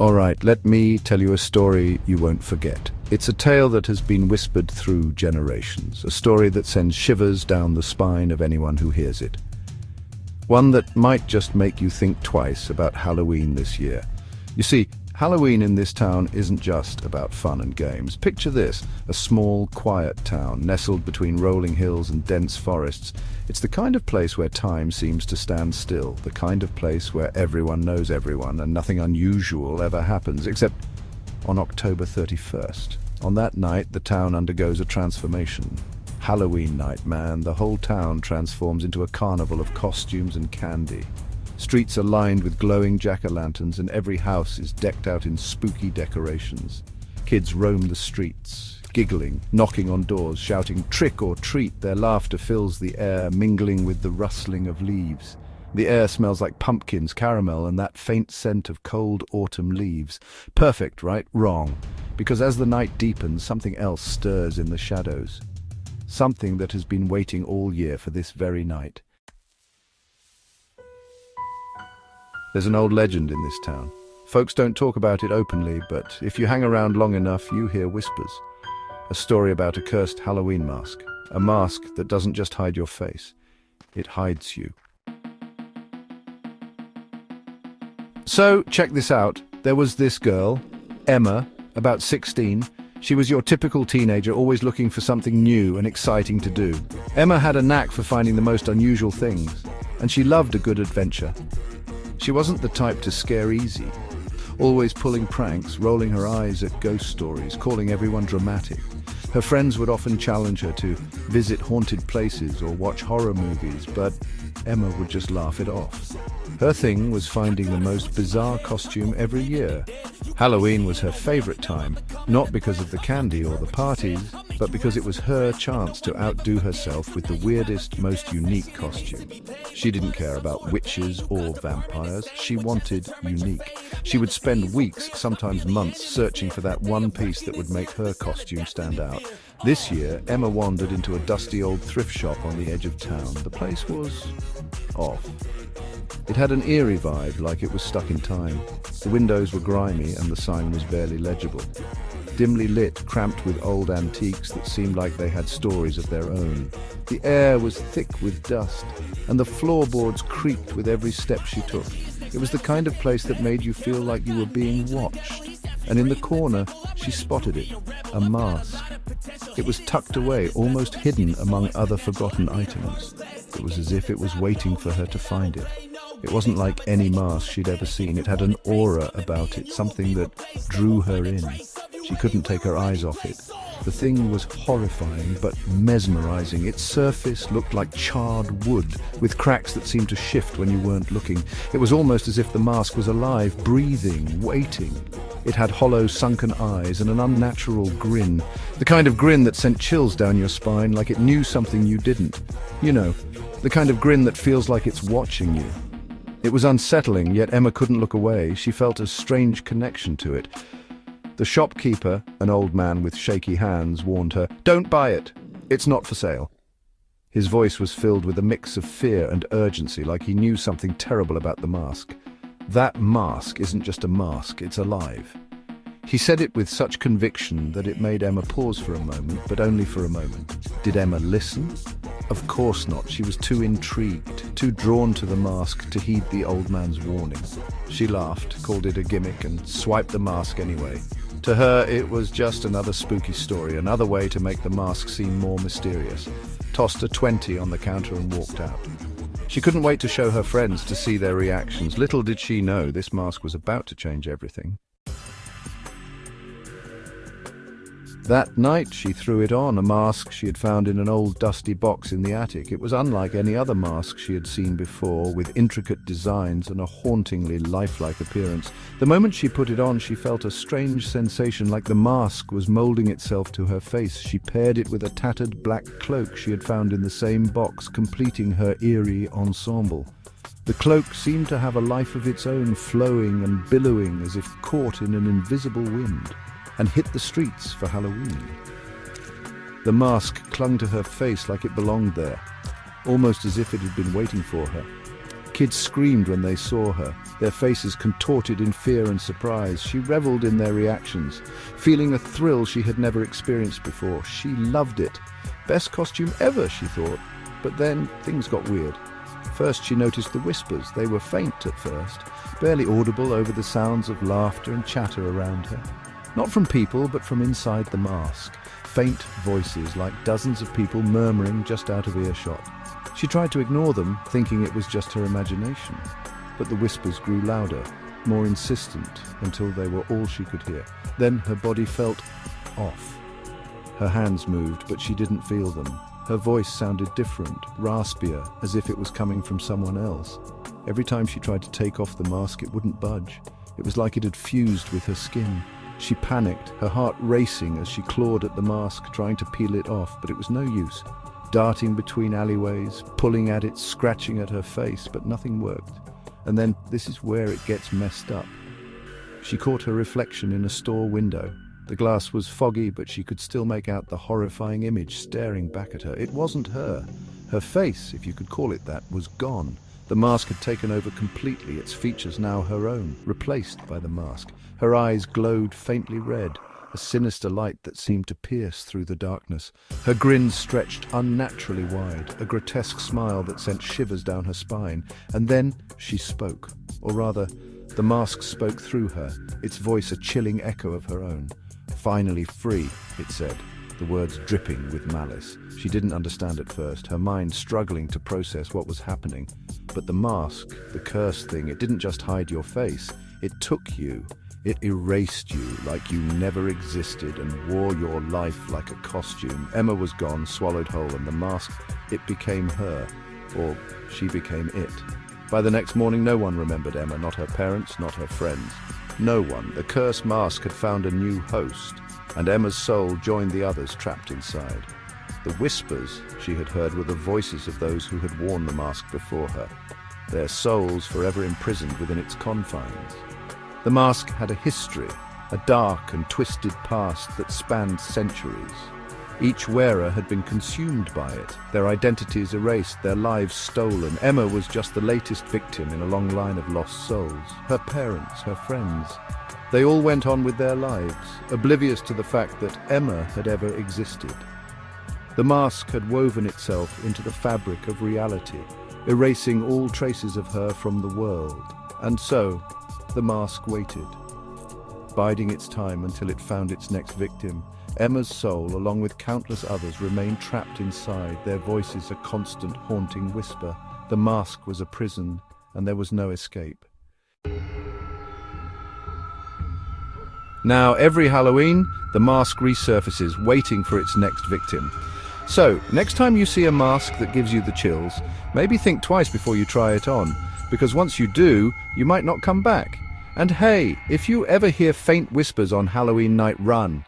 All right, let me tell you a story you won't forget. It's a tale that has been whispered through generations, a story that sends shivers down the spine of anyone who hears it. One that might just make you think twice about Halloween this year. You see, Halloween in this town isn't just about fun and games. Picture this, a small, quiet town nestled between rolling hills and dense forests. It's the kind of place where time seems to stand still, the kind of place where everyone knows everyone and nothing unusual ever happens, except on October 31st. On that night, the town undergoes a transformation. Halloween night, man, the whole town transforms into a carnival of costumes and candy. Streets are lined with glowing jack-o'-lanterns and every house is decked out in spooky decorations. Kids roam the streets, giggling, knocking on doors, shouting trick or treat. Their laughter fills the air, mingling with the rustling of leaves. The air smells like pumpkins, caramel, and that faint scent of cold autumn leaves. Perfect, right? Wrong. Because as the night deepens, something else stirs in the shadows. Something that has been waiting all year for this very night. There's an old legend in this town. Folks don't talk about it openly, but if you hang around long enough, you hear whispers. A story about a cursed Halloween mask. A mask that doesn't just hide your face. It hides you. So, check this out. There was this girl, Emma, about 16. She was your typical teenager, always looking for something new and exciting to do. Emma had a knack for finding the most unusual things, and she loved a good adventure. She wasn't the type to scare easy, always pulling pranks, rolling her eyes at ghost stories, calling everyone dramatic. Her friends would often challenge her to visit haunted places or watch horror movies, but Emma would just laugh it off. Her thing was finding the most bizarre costume every year. Halloween was her favorite time, not because of the candy or the parties, but because it was her chance to outdo herself with the weirdest, most unique costume. She didn't care about witches or vampires. She wanted unique. She would spend weeks, sometimes months, searching for that one piece that would make her costume stand out. This year, Emma wandered into a dusty old thrift shop on the edge of town. The place was off. It had an eerie vibe, like it was stuck in time. The windows were grimy and the sign was barely legible. Dimly lit, cramped with old antiques that seemed like they had stories of their own. The air was thick with dust, and the floorboards creaked with every step she took. It was the kind of place that made you feel like you were being watched. And in the corner, she spotted it, a mask. It was tucked away, almost hidden among other forgotten items. It was as if it was waiting for her to find it. It wasn't like any mask she'd ever seen. It had an aura about it, something that drew her in. She couldn't take her eyes off it. The thing was horrifying but mesmerizing. Its surface looked like charred wood, with cracks that seemed to shift when you weren't looking. It was almost as if the mask was alive, breathing, waiting. It had hollow, sunken eyes and an unnatural grin. The kind of grin that sent chills down your spine, like it knew something you didn't. You know, the kind of grin that feels like it's watching you. It was unsettling, yet Emma couldn't look away. She felt a strange connection to it. The shopkeeper, an old man with shaky hands, warned her, "Don't buy it. It's not for sale." His voice was filled with a mix of fear and urgency, like he knew something terrible about the mask. That mask isn't just a mask, it's alive. He said it with such conviction that it made Emma pause for a moment, but only for a moment. Did Emma listen? Of course not. She was too intrigued, too drawn to the mask to heed the old man's warning. She laughed, called it a gimmick, and swiped the mask anyway. To her, it was just another spooky story, another way to make the mask seem more mysterious. Tossed a 20 on the counter and walked out. She couldn't wait to show her friends to see their reactions. Little did she know this mask was about to change everything. That night she threw it on, a mask she had found in an old dusty box in the attic. It was unlike any other mask she had seen before, with intricate designs and a hauntingly lifelike appearance. The moment she put it on, she felt a strange sensation, like the mask was molding itself to her face. She paired it with a tattered black cloak she had found in the same box, completing her eerie ensemble. The cloak seemed to have a life of its own, flowing and billowing as if caught in an invisible wind, and hit the streets for Halloween. The mask clung to her face like it belonged there, almost as if it had been waiting for her. Kids screamed when they saw her, their faces contorted in fear and surprise. She reveled in their reactions, feeling a thrill she had never experienced before. She loved it. Best costume ever, she thought. But then things got weird. First she noticed the whispers. They were faint at first, barely audible over the sounds of laughter and chatter around her. Not from people, but from inside the mask. Faint voices, like dozens of people murmuring just out of earshot. She tried to ignore them, thinking it was just her imagination. But the whispers grew louder, more insistent, until they were all she could hear. Then her body felt off. Her hands moved, but she didn't feel them. Her voice sounded different, raspier, as if it was coming from someone else. Every time she tried to take off the mask, it wouldn't budge. It was like it had fused with her skin. She panicked, her heart racing as she clawed at the mask, trying to peel it off, but it was no use. Darting between alleyways, pulling at it, scratching at her face, but nothing worked. And then, this is where it gets messed up. She caught her reflection in a store window. The glass was foggy, but she could still make out the horrifying image staring back at her. It wasn't her. Her face, if you could call it that, was gone. The mask had taken over completely, its features now her own, replaced by the mask. Her eyes glowed faintly red, a sinister light that seemed to pierce through the darkness. Her grin stretched unnaturally wide, a grotesque smile that sent shivers down her spine. And then she spoke, or rather, the mask spoke through her, its voice a chilling echo of her own. "Finally free," it said, the words dripping with malice. She didn't understand at first, her mind struggling to process what was happening. But the mask, the cursed thing, it didn't just hide your face, it took you. It erased you like you never existed and wore your life like a costume. Emma was gone, swallowed whole, and the mask, it became her, or she became it. By the next morning, no one remembered Emma, not her parents, not her friends. No one. The cursed mask had found a new host, and Emma's soul joined the others trapped inside. The whispers she had heard were the voices of those who had worn the mask before her, their souls forever imprisoned within its confines. The mask had a history, a dark and twisted past that spanned centuries. Each wearer had been consumed by it, their identities erased, their lives stolen. Emma was just the latest victim in a long line of lost souls. Her parents, her friends, they all went on with their lives, oblivious to the fact that Emma had ever existed. The mask had woven itself into the fabric of reality, erasing all traces of her from the world. And so, the mask waited, biding its time until it found its next victim. Emma's soul, along with countless others, remained trapped inside, their voices a constant haunting whisper. The mask was a prison, and there was no escape. Now, every Halloween, the mask resurfaces, waiting for its next victim. So, next time you see a mask that gives you the chills, maybe think twice before you try it on, because once you do, you might not come back. And hey, if you ever hear faint whispers on Halloween night, run.